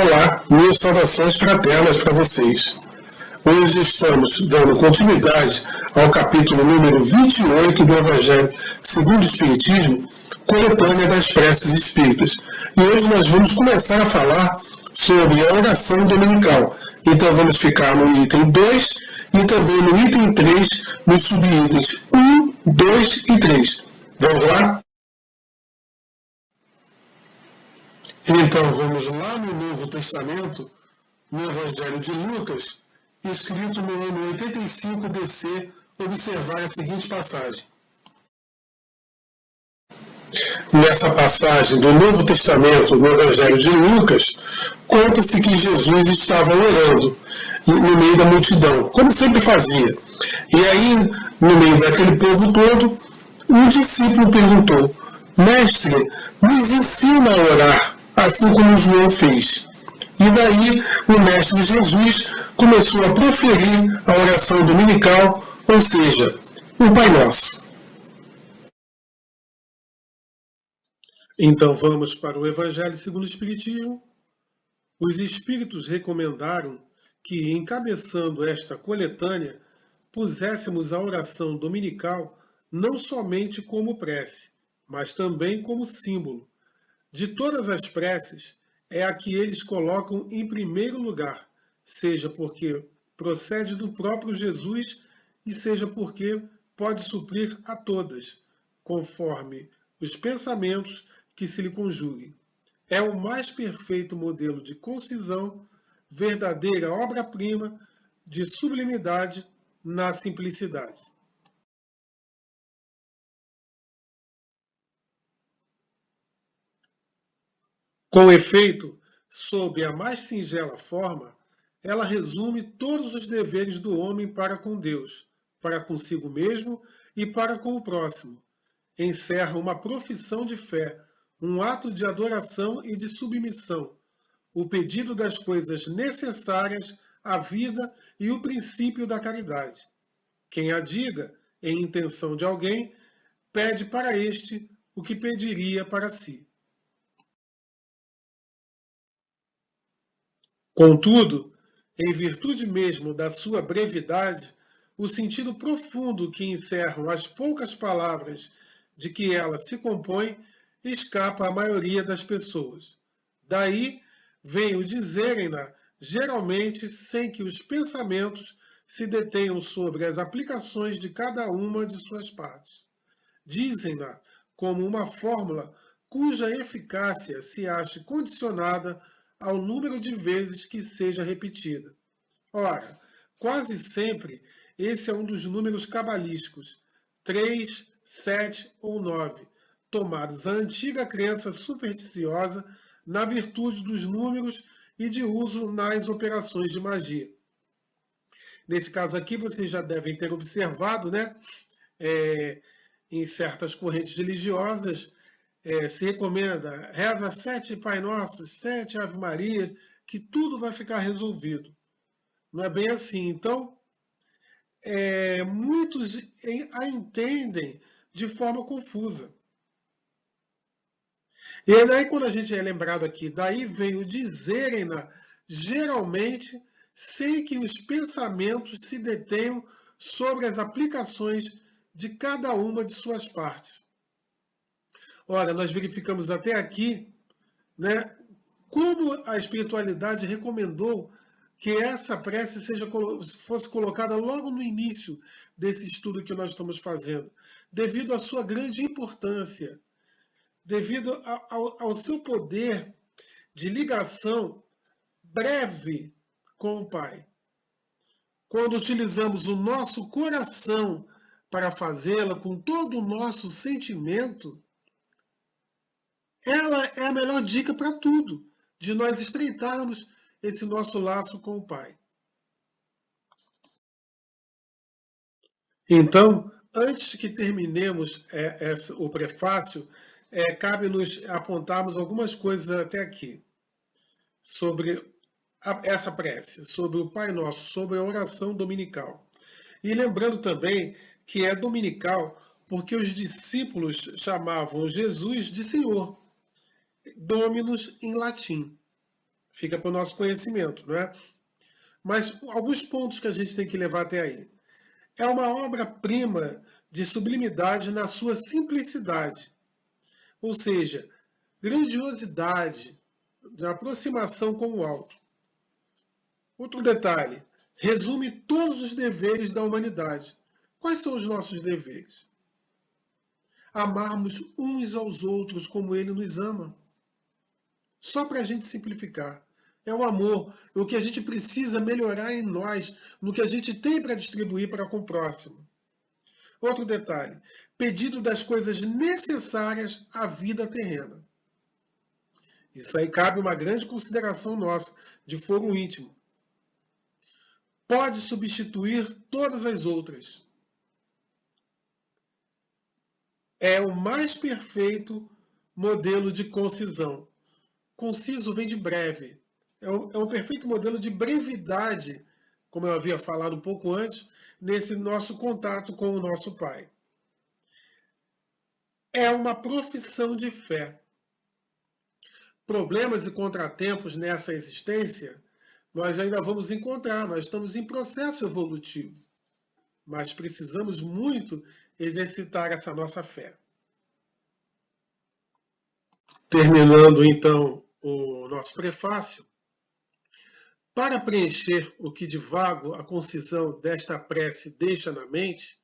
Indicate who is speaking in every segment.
Speaker 1: Olá, minhas saudações fraternas para vocês. Hoje estamos dando continuidade ao capítulo número 28 do Evangelho segundo o Espiritismo, coletânea das preces espíritas. E hoje nós vamos começar a falar sobre a oração dominical. Então vamos ficar no item 2 e também no item 3, nos subitens 1, 2 e 3. Vamos lá? Então vamos lá no Novo Testamento, no Evangelho de Lucas, escrito no ano 85 DC, observar a seguinte passagem. Nessa passagem do Novo Testamento, no Evangelho de Lucas, conta-se que Jesus estava orando no meio da multidão, como sempre fazia. E aí, no meio daquele povo todo, um discípulo perguntou: Mestre, nos ensina a orar, assim como João fez. E daí o Mestre Jesus começou a proferir a oração dominical, ou seja, o Pai Nosso. Então vamos para o Evangelho segundo o Espiritismo. Os Espíritos recomendaram que, encabeçando esta coletânea, puséssemos a oração dominical não somente como prece, mas também como símbolo. De todas as preces, é a que eles colocam em primeiro lugar, seja porque procede do próprio Jesus e seja porque pode suprir a todas, conforme os pensamentos que se lhe conjuguem. É o mais perfeito modelo de concisão, verdadeira obra-prima de sublimidade na simplicidade. Com efeito, sob a mais singela forma, ela resume todos os deveres do homem para com Deus, para consigo mesmo e para com o próximo. Encerra uma profissão de fé, um ato de adoração e de submissão, o pedido das coisas necessárias à vida e o princípio da caridade. Quem a diga, em intenção de alguém, pede para este o que pediria para si. Contudo, em virtude mesmo da sua brevidade, o sentido profundo que encerram as poucas palavras de que ela se compõe escapa à maioria das pessoas. Daí vem o dizerem-na, geralmente sem que os pensamentos se detenham sobre as aplicações de cada uma de suas partes. Dizem-na como uma fórmula cuja eficácia se ache condicionada ao número de vezes que seja repetida. Ora, quase sempre esse é um dos números cabalísticos, 3, 7 ou 9, tomados à antiga crença supersticiosa na virtude dos números e de uso nas operações de magia. Nesse caso aqui, vocês já devem ter observado, né? Em certas correntes religiosas, se recomenda, reza 7 Pai Nossos, 7 Ave Maria, que tudo vai ficar resolvido. Não é bem assim. Então, muitos a entendem de forma confusa. E daí, quando a gente é lembrado aqui, daí vem o dizerem-na, geralmente, sem que os pensamentos se detenham sobre as aplicações de cada uma de suas partes. Ora, nós verificamos até aqui, né, como a espiritualidade recomendou que essa prece fosse colocada logo no início desse estudo que nós estamos fazendo, devido à sua grande importância, devido ao seu poder de ligação breve com o Pai. Quando utilizamos o nosso coração para fazê-la com todo o nosso sentimento, ela é a melhor dica para tudo, de nós estreitarmos esse nosso laço com o Pai. Então, antes que terminemos o prefácio, cabe-nos apontarmos algumas coisas até aqui sobre essa prece, sobre o Pai Nosso, sobre a oração dominical. E lembrando também que é dominical porque os discípulos chamavam Jesus de Senhor, Dominus em latim. Fica para o nosso conhecimento, não é? Mas alguns pontos que a gente tem que levar até aí. É uma obra-prima de sublimidade na sua simplicidade, ou seja, grandiosidade, de aproximação com o alto. Outro detalhe, resume todos os deveres da humanidade. Quais são os nossos deveres? Amarmos uns aos outros como ele nos ama. Só para a gente simplificar. É o amor, é o que a gente precisa melhorar em nós, no que a gente tem para distribuir para com o próximo. Outro detalhe, pedido das coisas necessárias à vida terrena. Isso aí cabe uma grande consideração nossa, de foro íntimo. Pode substituir todas as outras. É o mais perfeito modelo de concisão. Conciso vem de breve. É um perfeito modelo de brevidade, como eu havia falado um pouco antes, nesse nosso contato com o nosso Pai. É uma profissão de fé. Problemas e contratempos nessa existência, nós ainda vamos encontrar, nós estamos em processo evolutivo. Mas precisamos muito exercitar essa nossa fé. Terminando, então, o nosso prefácio, para preencher o que de vago a concisão desta prece deixa na mente,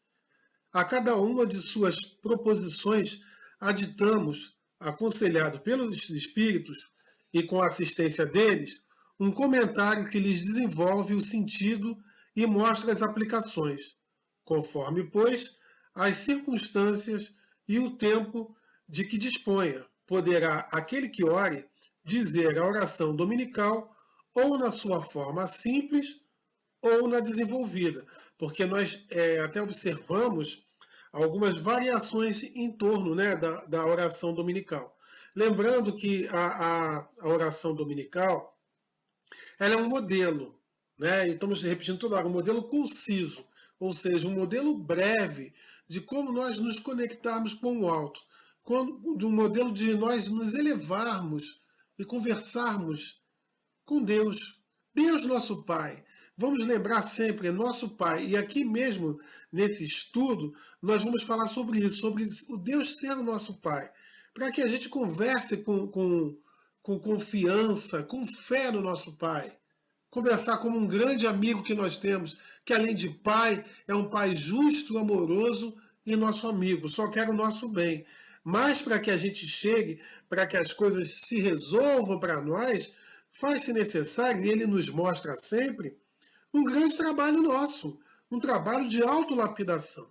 Speaker 1: a cada uma de suas proposições aditamos, aconselhado pelos espíritos e com a assistência deles, um comentário que lhes desenvolve o sentido e mostra as aplicações, conforme, pois, as circunstâncias e o tempo de que disponha, poderá aquele que ore dizer a oração dominical ou na sua forma simples ou na desenvolvida, porque nós até observamos algumas variações em torno, né, da oração dominical. Lembrando que a oração dominical ela é um modelo, né? E estamos repetindo toda hora, um modelo conciso, ou seja, um modelo breve de como nós nos conectarmos com o alto, de um modelo de nós nos elevarmos e conversarmos com Deus. Deus, nosso Pai. Vamos lembrar sempre, é nosso Pai. E aqui mesmo, nesse estudo, nós vamos falar sobre isso, sobre o Deus ser o nosso Pai. Para que a gente converse com confiança, com fé no nosso Pai. Conversar como um grande amigo que nós temos, que além de Pai, é um Pai justo, amoroso e nosso amigo. Só quer o nosso bem. Mas para que a gente chegue, para que as coisas se resolvam para nós, faz-se necessário, e ele nos mostra sempre, um grande trabalho nosso, um trabalho de autolapidação.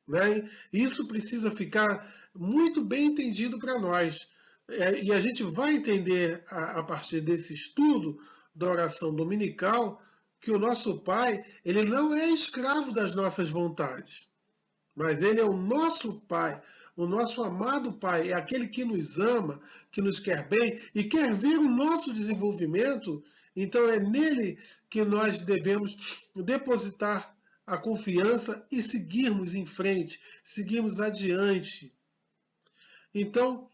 Speaker 1: Né? Isso precisa ficar muito bem entendido para nós. E a gente vai entender, a partir desse estudo da oração dominical, que o nosso Pai, ele não é escravo das nossas vontades, mas ele é o nosso Pai, o nosso amado Pai, é aquele que nos ama, que nos quer bem e quer ver o nosso desenvolvimento. Então é nele que nós devemos depositar a confiança e seguirmos em frente, seguirmos adiante. Então,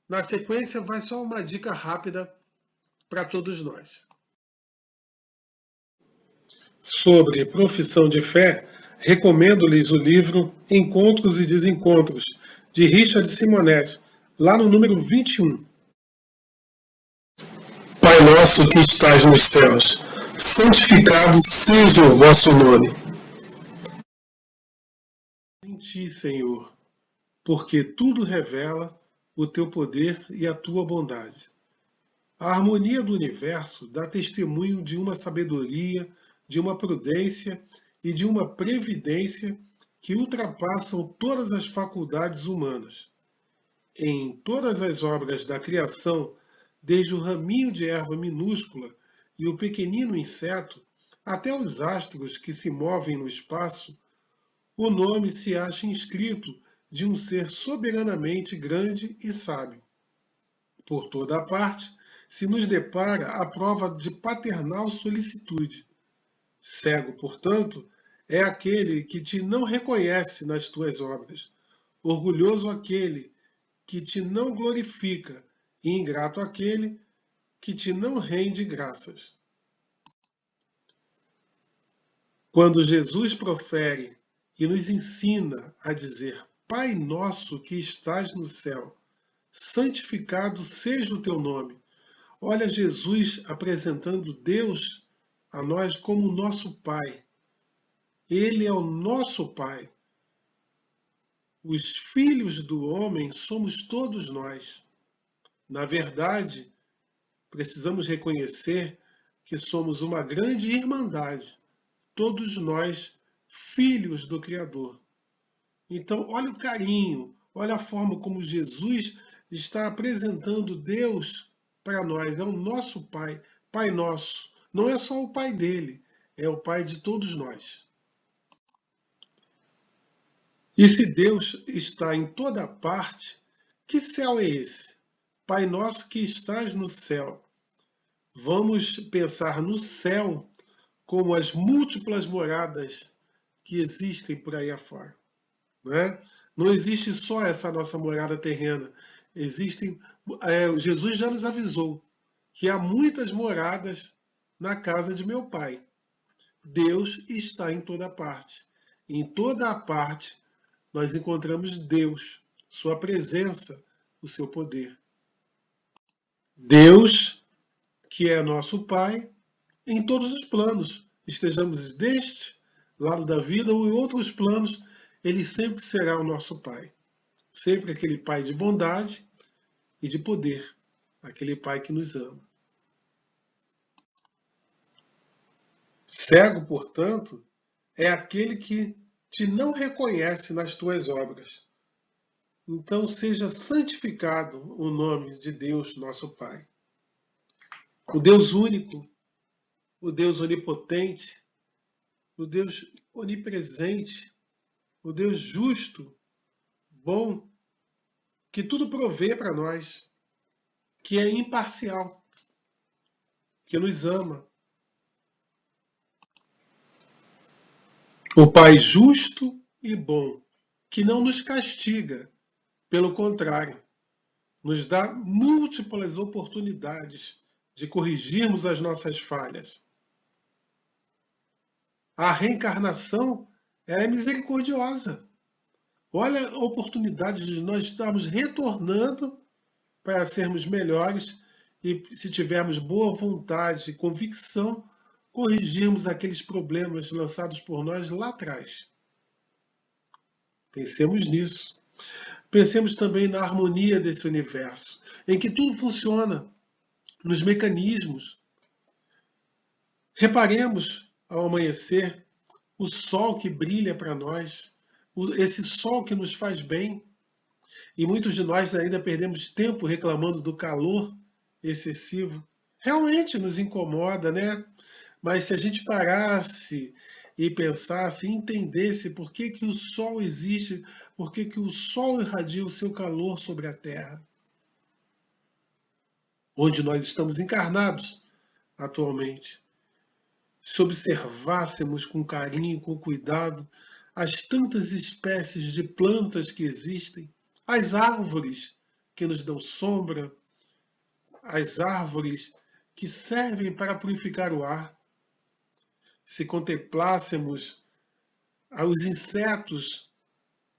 Speaker 1: na sequência, vai só uma dica rápida para todos nós. Sobre profissão de fé, recomendo-lhes o livro Encontros e Desencontros, de Richard Simonet, lá no número 21. Pai nosso que estás nos céus, santificado seja o vosso nome. Em ti, Senhor, porque tudo revela o teu poder e a tua bondade. A harmonia do universo dá testemunho de uma sabedoria, de uma prudência e de uma previdência que ultrapassam todas as faculdades humanas. Em todas as obras da criação, desde o raminho de erva minúscula e o pequenino inseto, até os astros que se movem no espaço, o nome se acha inscrito de um ser soberanamente grande e sábio. Por toda a parte, se nos depara a prova de paternal solicitude. Cego, portanto, é aquele que te não reconhece nas tuas obras, orgulhoso aquele que te não glorifica, e ingrato aquele que te não rende graças. Quando Jesus profere e nos ensina a dizer: Pai nosso que estás no céu, santificado seja o teu nome. Olha Jesus apresentando Deus a nós como nosso Pai. Ele é o nosso Pai. Os filhos do homem somos todos nós. Na verdade, precisamos reconhecer que somos uma grande irmandade, todos nós filhos do Criador. Então, olha o carinho, olha a forma como Jesus está apresentando Deus para nós. É o nosso Pai, Pai nosso. Não é só o Pai dele, é o Pai de todos nós. E se Deus está em toda parte, que céu é esse? Pai nosso que estás no céu. Vamos pensar no céu como as múltiplas moradas que existem por aí afora. Né? Não existe só essa nossa morada terrena. Jesus já nos avisou que há muitas moradas na casa de meu Pai. Deus está em toda parte. Em toda a parte nós encontramos Deus, sua presença, o seu poder. Deus, que é nosso Pai, em todos os planos, estejamos deste lado da vida ou em outros planos, ele sempre será o nosso Pai. Sempre aquele Pai de bondade e de poder, aquele Pai que nos ama. Cego, portanto, é aquele que te não reconhece nas tuas obras. Então seja santificado o nome de Deus, nosso Pai. O Deus único, o Deus onipotente, o Deus onipresente, o Deus justo, bom, que tudo provê para nós, que é imparcial, que nos ama. O Pai justo e bom, que não nos castiga, pelo contrário, nos dá múltiplas oportunidades de corrigirmos as nossas falhas. A reencarnação ela é misericordiosa. Olha a oportunidade de nós estarmos retornando para sermos melhores e, se tivermos boa vontade e convicção, corrigirmos aqueles problemas lançados por nós lá atrás. Pensemos nisso. Pensemos também na harmonia desse universo, em que tudo funciona, nos mecanismos. Reparemos ao amanhecer o sol que brilha para nós, esse sol que nos faz bem. E muitos de nós ainda perdemos tempo reclamando do calor excessivo. Realmente nos incomoda, né? Mas se a gente parasse e pensasse, entendesse por que o sol existe, por que o sol irradia o seu calor sobre a Terra, onde nós estamos encarnados atualmente. Se observássemos com carinho, com cuidado, as tantas espécies de plantas que existem, as árvores que nos dão sombra, as árvores que servem para purificar o ar, se contemplássemos os insetos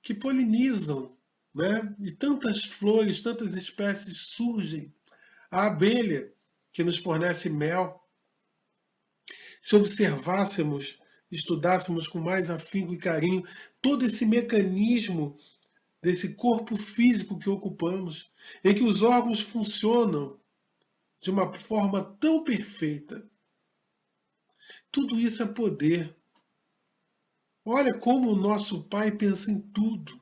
Speaker 1: que polinizam, né? E tantas flores, tantas espécies surgem, a abelha que nos fornece mel. Se observássemos, estudássemos com mais afinco e carinho todo esse mecanismo desse corpo físico que ocupamos, em que os órgãos funcionam de uma forma tão perfeita. Tudo isso é poder. Olha como o nosso Pai pensa em tudo.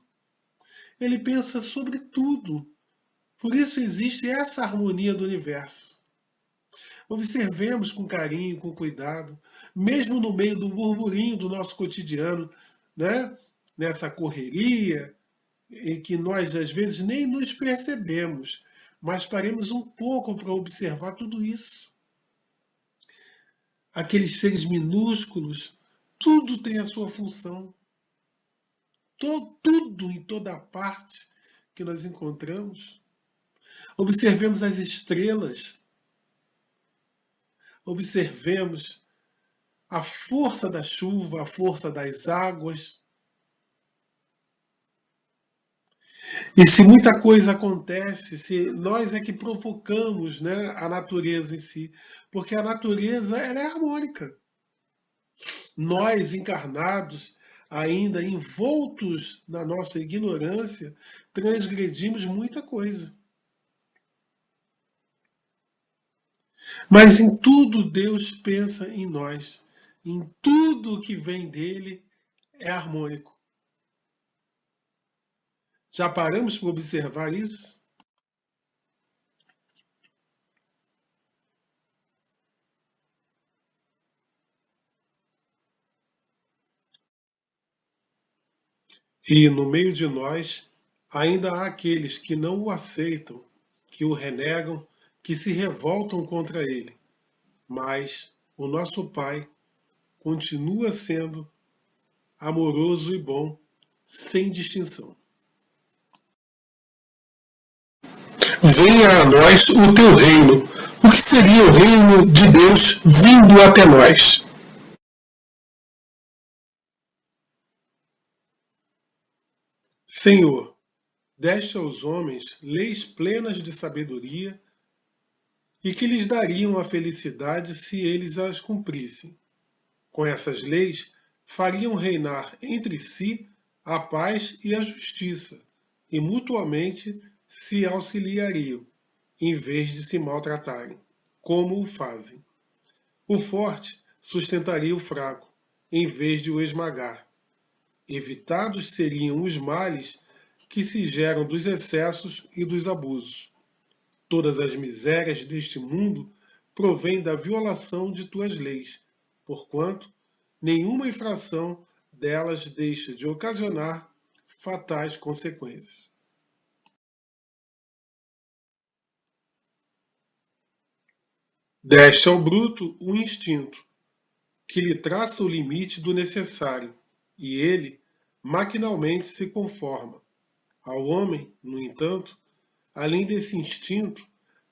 Speaker 1: Ele pensa sobre tudo. Por isso existe essa harmonia do universo. Observemos com carinho, com cuidado, mesmo no meio do burburinho do nosso cotidiano, né? Nessa correria, em que nós às vezes nem nos percebemos, mas paremos um pouco para observar tudo isso. Aqueles seres minúsculos, tudo tem a sua função. Tudo em toda parte que nós encontramos. Observemos as estrelas. observemos a força da chuva, a força das águas. E se muita coisa acontece, se nós é que provocamos, né, a natureza em si, porque a natureza ela é harmônica. Nós, encarnados, ainda envoltos na nossa ignorância, transgredimos muita coisa. Mas em tudo Deus pensa em nós. Em tudo que vem dele é harmônico. Já paramos para observar isso? E no meio de nós ainda há aqueles que não o aceitam, que o renegam, que se revoltam contra ele. Mas o nosso Pai continua sendo amoroso e bom, sem distinção. Venha a nós o teu reino. O que seria o reino de Deus vindo até nós? Senhor, deste aos homens leis plenas de sabedoria e que lhes dariam a felicidade se eles as cumprissem. Com essas leis, fariam reinar entre si a paz e a justiça, e mutuamente se auxiliariam, em vez de se maltratarem, como o fazem. O forte sustentaria o fraco, em vez de o esmagar. Evitados seriam os males que se geram dos excessos e dos abusos. Todas as misérias deste mundo provêm da violação de tuas leis, porquanto nenhuma infração delas deixa de ocasionar fatais consequências. Deste ao bruto o instinto, que lhe traça o limite do necessário, e ele maquinalmente se conforma. Ao homem, no entanto, além desse instinto,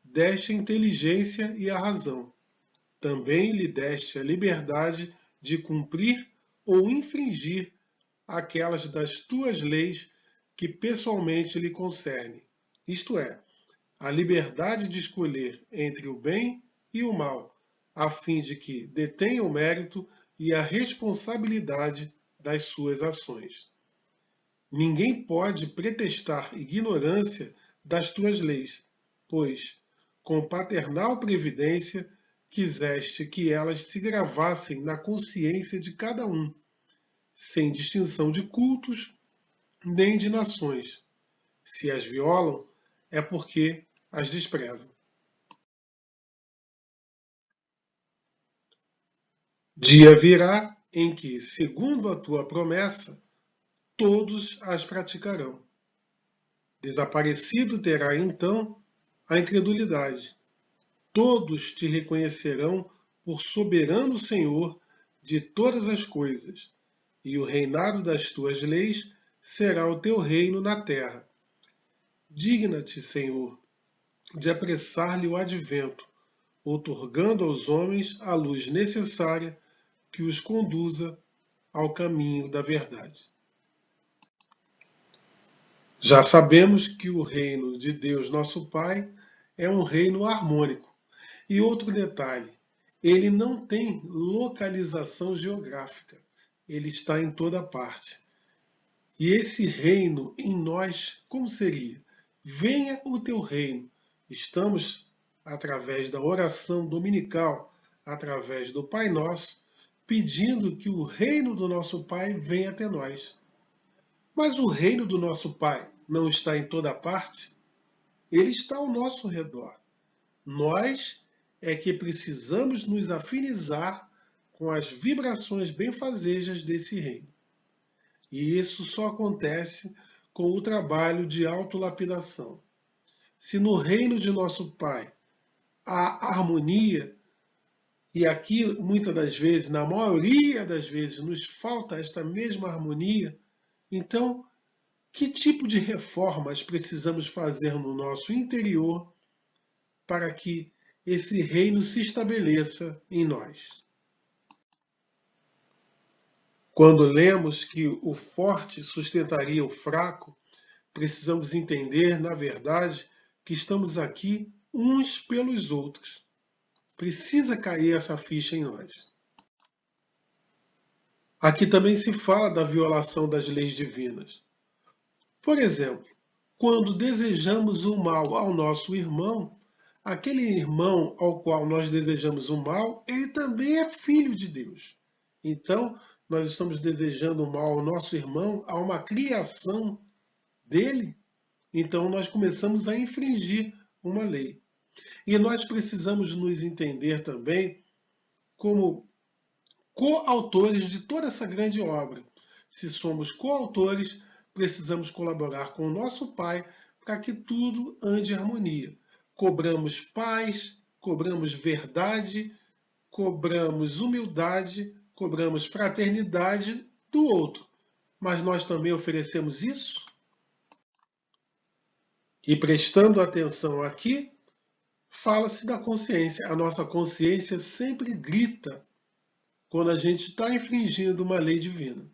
Speaker 1: deste a inteligência e a razão. Também lhe deste a liberdade de cumprir ou infringir aquelas das tuas leis que pessoalmente lhe concernem, isto é, a liberdade de escolher entre o bem e o mal, a fim de que detenha o mérito e a responsabilidade das suas ações. Ninguém pode pretextar ignorância das tuas leis, pois, com paternal previdência, quiseste que elas se gravassem na consciência de cada um, sem distinção de cultos nem de nações. Se as violam, é porque as desprezam. Dia virá em que, segundo a tua promessa, todos as praticarão. Desaparecido terá então a incredulidade. Todos te reconhecerão por soberano Senhor de todas as coisas, e o reinado das tuas leis será o teu reino na terra. Digna-te, Senhor, de apressar-lhe o advento, outorgando aos homens a luz necessária que os conduza ao caminho da verdade. Já sabemos que o reino de Deus, nosso Pai, é um reino harmônico. E outro detalhe, ele não tem localização geográfica, ele está em toda parte. E esse reino em nós, como seria? Venha o teu reino. Estamos, através da oração dominical, através do Pai Nosso, pedindo que o reino do nosso Pai venha até nós. Mas o reino do nosso Pai não está em toda parte? Ele está ao nosso redor. Nós é que precisamos nos afinizar com as vibrações benfazejas desse reino. E isso só acontece com o trabalho de autolapidação. Se no reino de nosso Pai há harmonia, e aqui muitas das vezes, na maioria das vezes, nos falta esta mesma harmonia, então que tipo de reformas precisamos fazer no nosso interior para que esse reino se estabeleça em nós. Quando lemos que o forte sustentaria o fraco, precisamos entender, na verdade, que estamos aqui uns pelos outros. Precisa cair essa ficha em nós. Aqui também se fala da violação das leis divinas. Por exemplo, quando desejamos o mal ao nosso irmão, aquele irmão ao qual nós desejamos o mal, ele também é filho de Deus. Então, nós estamos desejando o mal ao nosso irmão, a uma criação dele, então nós começamos a infringir uma lei. E nós precisamos nos entender também como coautores de toda essa grande obra. Se somos coautores, precisamos colaborar com o nosso Pai para que tudo ande em harmonia. Cobramos paz, cobramos verdade, cobramos humildade, cobramos fraternidade do outro. Mas nós também oferecemos isso? E prestando atenção aqui, fala-se da consciência. A nossa consciência sempre grita quando a gente está infringindo uma lei divina.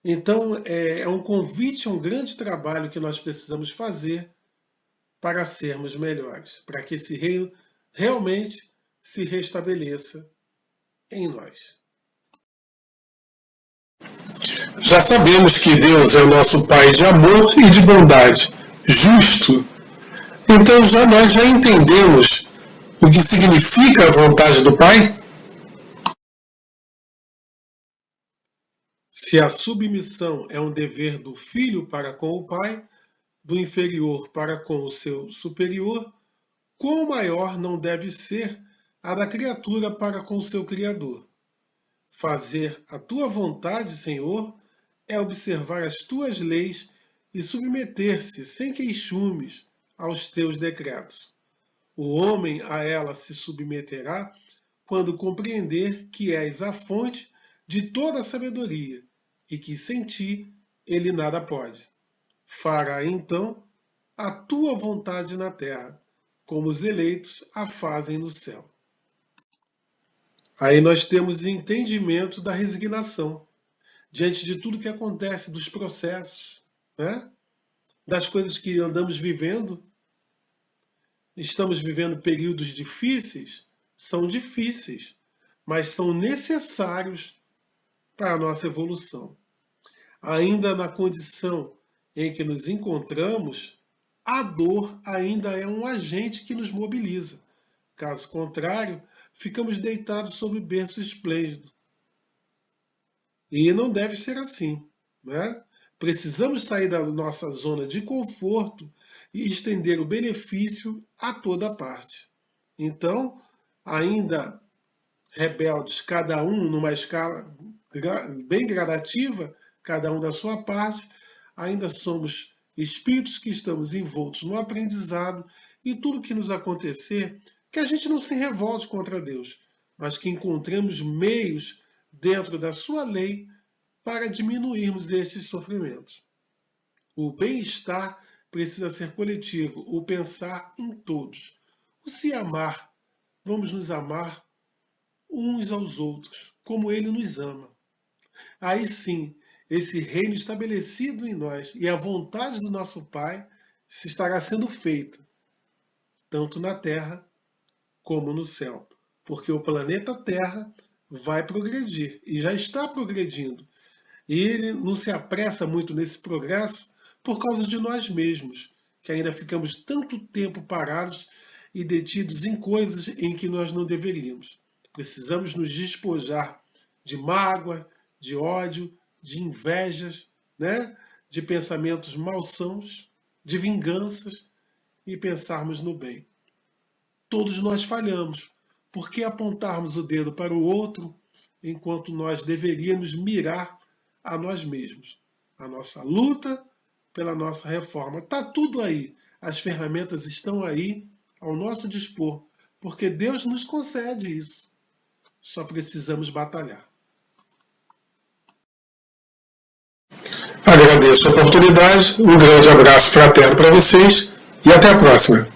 Speaker 1: Então, é um convite a um grande trabalho que nós precisamos fazer para sermos melhores, para que esse reino realmente se restabeleça em nós. Já sabemos que Deus é o nosso Pai de amor e de bondade, justo. Então nós já entendemos o que significa a vontade do Pai? Se a submissão é um dever do filho para com o pai, do inferior para com o seu superior, quão maior não deve ser a da criatura para com o seu Criador? Fazer a tua vontade, Senhor, é observar as tuas leis e submeter-se sem queixumes aos teus decretos. O homem a ela se submeterá quando compreender que és a fonte de toda a sabedoria e que sem ti ele nada pode. Fará então a tua vontade na terra, como os eleitos a fazem no céu. Aí nós temos entendimento da resignação diante de tudo que acontece, dos processos, né? Das coisas que andamos vivendo. Estamos vivendo períodos difíceis, são difíceis, mas são necessários para a nossa evolução. Ainda na condição em que nos encontramos, a dor ainda é um agente que nos mobiliza. Caso contrário, ficamos deitados sobre berço esplêndido. E não deve ser assim, né? Precisamos sair da nossa zona de conforto e estender o benefício a toda parte. Então, ainda rebeldes, cada um numa escala bem gradativa, cada um da sua parte, ainda somos espíritos que estamos envoltos no aprendizado e tudo que nos acontecer, que a gente não se revolte contra Deus, mas que encontremos meios dentro da sua lei para diminuirmos estes sofrimentos. O bem-estar precisa ser coletivo, o pensar em todos. O se amar, vamos nos amar uns aos outros, como Ele nos ama. Aí sim, esse reino estabelecido em nós e a vontade do nosso Pai se estará sendo feita, tanto na Terra como no céu. Porque o planeta Terra vai progredir e já está progredindo. E ele não se apressa muito nesse progresso por causa de nós mesmos, que ainda ficamos tanto tempo parados e detidos em coisas em que nós não deveríamos. Precisamos nos despojar de mágoa, de ódio, de invejas, né? De pensamentos malsãos, de vinganças e pensarmos no bem. Todos nós falhamos. Por que apontarmos o dedo para o outro enquanto nós deveríamos mirar a nós mesmos? A nossa luta pela nossa reforma. Está tudo aí. As ferramentas estão aí ao nosso dispor, porque Deus nos concede isso. Só precisamos batalhar. Agradeço a oportunidade, um grande abraço fraterno para vocês e até a próxima.